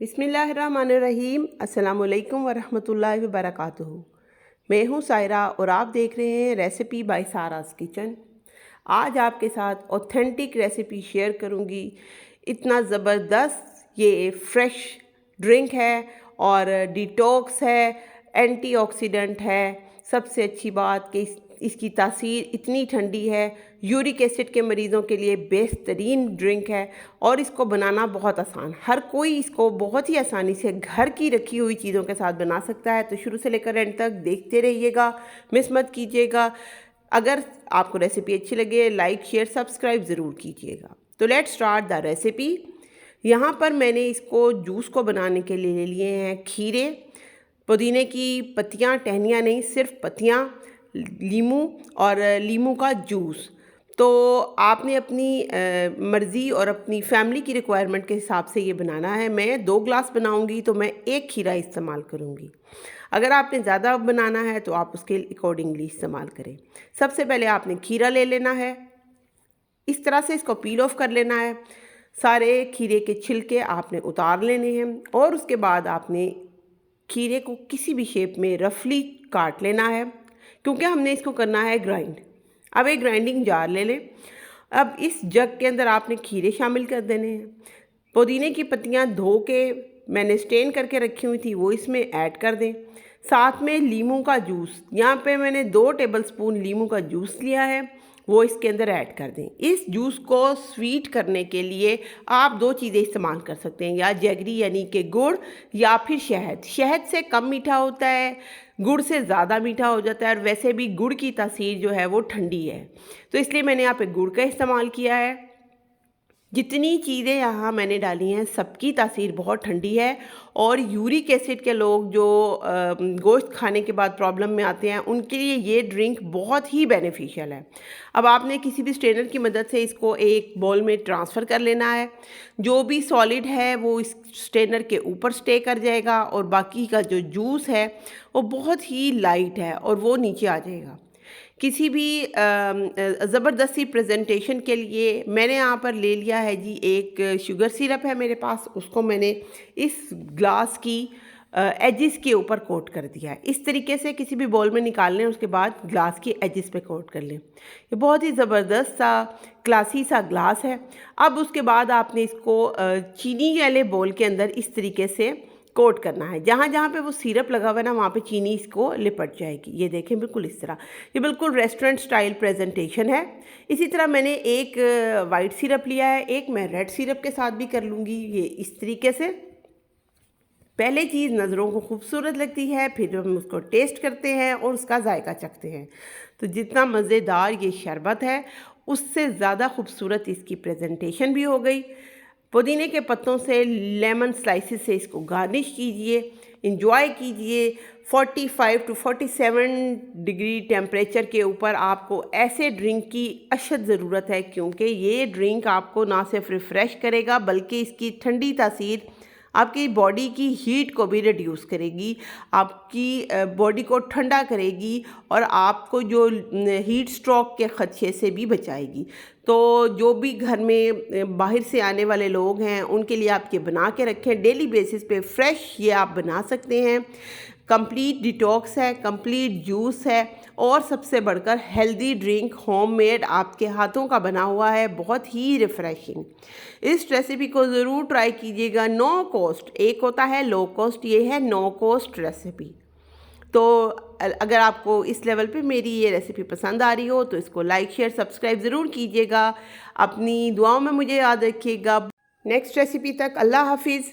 बिस्मिल्लाहिर्रहमानिर्रहीम। अस्सलामुअलैकुम वरहमतुल्लाहि वबरकातुहू। मैं हूँ सायरा और आप देख रहे हैं रेसिपी बाय सारास किचन। आज आपके साथ ऑथेंटिक रेसिपी शेयर करूँगी। इतना ज़बरदस्त ये फ्रेश ड्रिंक है और डिटॉक्स है, एंटीऑक्सीडेंट है। सबसे अच्छी बात कि इसकी तासीर इतनी ठंडी है, यूरिक एसिड के मरीज़ों के लिए बेहतरीन ड्रिंक है और इसको बनाना बहुत आसान। हर कोई इसको बहुत ही आसानी से घर की रखी हुई चीज़ों के साथ बना सकता है। तो शुरू से लेकर एंड तक देखते रहिएगा, मिस मत कीजिएगा। अगर आपको रेसिपी अच्छी लगे लाइक शेयर सब्सक्राइब ज़रूर कीजिएगा। तो लेट्स स्टार्ट द रेसिपी। यहाँ पर मैंने इसको जूस को बनाने के लिए ले लिए हैं खीरे, पुदीने की पत्तियाँ, टहनियाँ नहीं, सिर्फ पत्तियाँ, लीमू और लीमू का जूस। तो आपने अपनी मर्ज़ी और अपनी फैमिली की रिक्वायरमेंट के हिसाब से ये बनाना है। मैं 2 ग्लास बनाऊंगी तो मैं 1 खीरा इस्तेमाल करूंगी। अगर आपने ज़्यादा बनाना है तो आप उसके अकॉर्डिंगली इस्तेमाल करें। सबसे पहले आपने खीरा ले लेना है, इस तरह से इसको पील ऑफ कर लेना है। सारे खीरे के छिलके आपने उतार लेने हैं और उसके बाद आपने खीरे को किसी भी शेप में रफली काट लेना है, क्योंकि हमने इसको करना है ग्राइंड। अब एक ग्राइंडिंग जार ले लें। अब इस जग के अंदर आपने खीरे शामिल कर देने हैं। पुदीने की पत्तियां धो के मैंने स्टेन करके रखी हुई थी, वो इसमें ऐड कर दें। साथ में लीमू का जूस, यहाँ पे मैंने 2 टेबलस्पून लीमू का जूस लिया है, वो इसके अंदर ऐड कर दें। इस जूस को स्वीट करने के लिए आप 2 चीज़ें इस्तेमाल कर सकते हैं, या जैगरी यानी कि गुड़, या फिर शहद। शहद से कम मीठा होता है, गुड़ से ज़्यादा मीठा हो जाता है, और वैसे भी गुड़ की तासीर जो है वो ठंडी है, तो इसलिए मैंने यहाँ पे गुड़ का इस्तेमाल किया है। जितनी चीज़ें यहाँ मैंने डाली हैं सबकी तासीर बहुत ठंडी है, और यूरिक एसिड के लोग जो गोश्त खाने के बाद प्रॉब्लम में आते हैं उनके लिए ये ड्रिंक बहुत ही बेनिफिशियल है। अब आपने किसी भी स्ट्रेनर की मदद से इसको एक बाउल में ट्रांसफ़र कर लेना है। जो भी सॉलिड है वो इस स्ट्रेनर के ऊपर स्टे कर जाएगा, और बाकी का जो जूस है वो बहुत ही लाइट है और वो नीचे आ जाएगा। किसी भी ज़बरदस्ती प्रेजेंटेशन के लिए मैंने यहाँ पर ले लिया है जी, एक शुगर सिरप है मेरे पास, उसको मैंने इस ग्लास की एजिस के ऊपर कोट कर दिया है। इस तरीके से किसी भी बॉल में निकाल लें, उसके बाद ग्लास की एजिस पे कोट कर लें। ये बहुत ही ज़बरदस्त सा क्लासी सा ग्लास है। अब उसके बाद आपने इसको चीनी वाले बॉल के अंदर इस तरीके से कोट करना है। जहाँ जहाँ पे वो सिरप लगा हुआ है ना, वहाँ पे चीनी इसको लिपट जाएगी। ये देखें, बिल्कुल इस तरह। ये बिल्कुल रेस्टोरेंट स्टाइल प्रेजेंटेशन है। इसी तरह मैंने एक वाइट सिरप लिया है, एक मैं रेड सिरप के साथ भी कर लूँगी। ये इस तरीके से पहले चीज़ नज़रों को खूबसूरत लगती है, फिर हम उसको टेस्ट करते हैं और उसका जायका चखते हैं। तो जितना मज़ेदार ये शरबत है, उससे ज़्यादा खूबसूरत इसकी प्रेजेंटेशन भी हो गई। पुदीने के पत्तों से, लेमन स्लाइसेस से इसको गार्निश कीजिए, इंजॉय कीजिए। 45 टू 47 डिग्री टेम्परेचर के ऊपर आपको ऐसे ड्रिंक की अशद ज़रूरत है, क्योंकि ये ड्रिंक आपको ना सिर्फ रिफ़्रेश करेगा बल्कि इसकी ठंडी तासीर आपकी बॉडी की हीट को भी रिड्यूस करेगी, आपकी बॉडी को ठंडा करेगी और आपको जो हीट स्ट्रोक के ख़दशे से भी बचाएगी। तो जो भी घर में बाहर से आने वाले लोग हैं उनके लिए आप ये बना के रखें। डेली बेसिस पे फ्रेश ये आप बना सकते हैं। कंप्लीट डिटॉक्स है, कंप्लीट जूस है, और सबसे बढ़कर हेल्दी ड्रिंक, होममेड, आपके हाथों का बना हुआ है, बहुत ही रिफ़्रेशिंग। इस रेसिपी को ज़रूर ट्राई कीजिएगा। नो कॉस्ट, एक होता है लो कॉस्ट, ये है नो कॉस्ट रेसिपी। तो अगर आपको इस लेवल पे मेरी ये रेसिपी पसंद आ रही हो तो इसको लाइक शेयर सब्सक्राइब ज़रूर कीजिएगा। अपनी दुआओं में मुझे याद रखिएगा। नेक्स्ट रेसिपी तक अल्लाह हाफिज़।